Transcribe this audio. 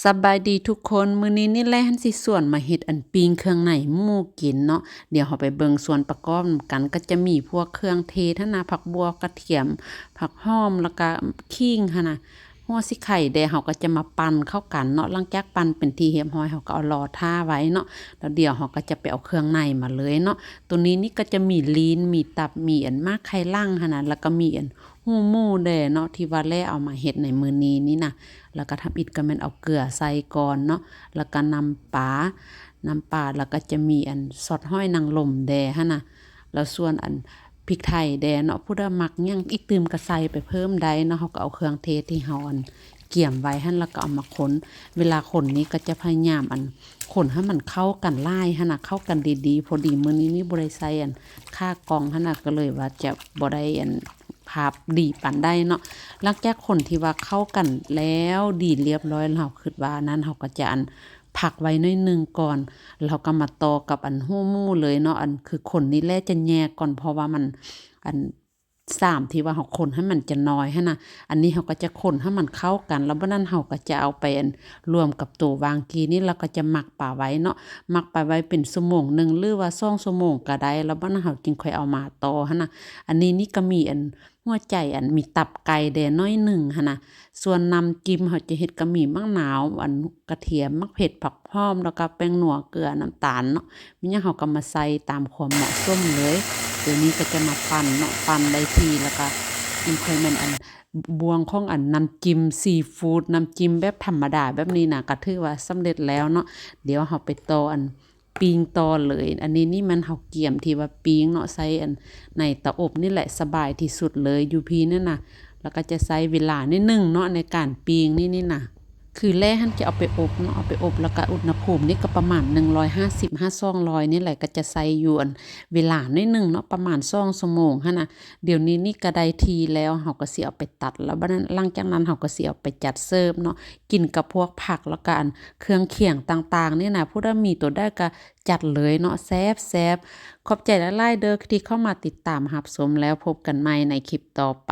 สบายดีทุกคนมื้อนี้นี่แหละหั้นสิส่วนมาเฮ็ดอันปิ้งเครื่องในหมูกินเนาะเดี๋ยวเราไปเบิ่งส่วนประกอบกันก็จะมีพวกเครื่องเทศหั่นน่ะผักบัวกระเทียมผักหอมแล้วก็ขิงหั่นน่ะหัวสิไข่แดเราก็จะมาปั่นเข้ากันเนาะหลังจากปั่นเป็นที่เรียบร้อยเราก็เอารอท่าไว้เนาะแล้วเดี๋ยวเราก็จะไปเอาเครื่องในมาเลยเนาะตัวนี้นี่ก็จะมีลีนมีตับมีอันมากไข่ล่างหั่นน่ะแล้วก็มีอันหูหมูแดเนาะที่ว่าแล่เอามาเฮ็ดในมื้อนี้นี่น่ะ แล้วก็ทำอิฐก็แม่นเอาเกลือใส่ก่อนเนาะแล้วก็น้ำปลาแล้วก็จะมีอันซอสห้อยนางรมแดหั่นน่ะแล้วส่วนอันพริกไทยแดเนาะผู้ใดมักหยังอีกตื่มก็ใส่ไปเพิ่มได้เนาะเฮาก็เอาเครื่องเทศที่เฮาอันเกี่ยมไว้หั่นแล้วก็เอามาคนเวลาคนนี้ก็จะพยายามอันคนให้มันเข้ากันหลายหั่นน่ะเข้ากันดีๆพอดีมื้อนี้นี่บ่ได้ใส่อันค่ากองหั่นน่ะก็เลยว่าจะบ่ได้อันภาพดีปานใดเนาะ หลังจากคนที่ว่าเข้ากันแล้วดีเรียบร้อยเราคิดว่านั้นเราก็จะอันพักไว้หน่อยหนึ่งก่อนแล้วก็มาต่อกับอันหู้หมู่เลยเนาะอันคือคนนี่แลจะแยกก่อนเพราะว่ามันอันที่ว่าเราคนให้มันจะน้อยหั้นน่ะอันนี้เราก็จะคนให้มันเข้ากันแล้วบ่นั้นเราก็จะเอาไปอันรวมกับตัววางกีนี่เราก็จะหมักป่าไว้เนาะหมักไปไว้เป็นชั่วโมงหนึ่งหรือว่า2ชั่วโมงก็ได้แล้วบ่นั้นเราจึงค่อยเอามาต่อหั้นน่ะอันนี้นี่ก็มีอัน หัวใจอันมีตับไก่แดน้อยหนึ่งหั่นน่ะส่วนน้ำจิ้มเขาจะเฮ็ดก็มีมะนาวอันกระเทียมมะเผ็ดผักหอมแล้วก็แป้งนัวเกลือน้ำตาลเนาะมีหยังเขาก็มาใส่ตามความเหมาะสมเลยเดี๋ยวนี้ก็จะมาปั่นเนาะปั่นได้ทีแล้วก็อีกค่อยแม่นอันบวงของอันน้ำจิ้มซีฟูดน้ำจิ้มแบบธรรมดาแบบนี้น่ะก็ถือว่าสำเร็จแล้วเนาะเดี๋ยวเราไปต่ออันปิ้งต่อเลยอันนี้นี่มันเฮาเกี่ยมที่ว่าปิ้งเนาะใส่อัน ในเตาอบนี่แหละสบายที่สุดเลยยูพีนั่นน่ะแล้วก็จะใช้เวลานิดนึงเนาะในการปิ้งนี่น่ะคือแรกท่านจะเอาไปอบเนาะเอาไปอบแล้วก็อุณหภูมินี่ก็ประมาณ150 200นี่แหละก็จะใส่อยู่อันเวลานิดนึงเนาะประมาณ2ชั่วโมงหั่นน่ะเดี๋ยวนี้นี่ก็ได้ทีแล้วเฮาก็สิเอาไปตัดแล้วบัดนั้นหลังจากนั้นเฮาก็สิเอาไปจัดเสิร์ฟเนาะกินกับพวกผักแล้วก็อันเครื่องเคียงต่างๆนี่น่ะผู้ใดมีตัวได้ก็จัดเลยเนาะแซ่บๆ ขอบใจหลายๆเด้อที่เข้ามาติดตามรับชมแล้วพบกันใหม่ในคลิปต่อไป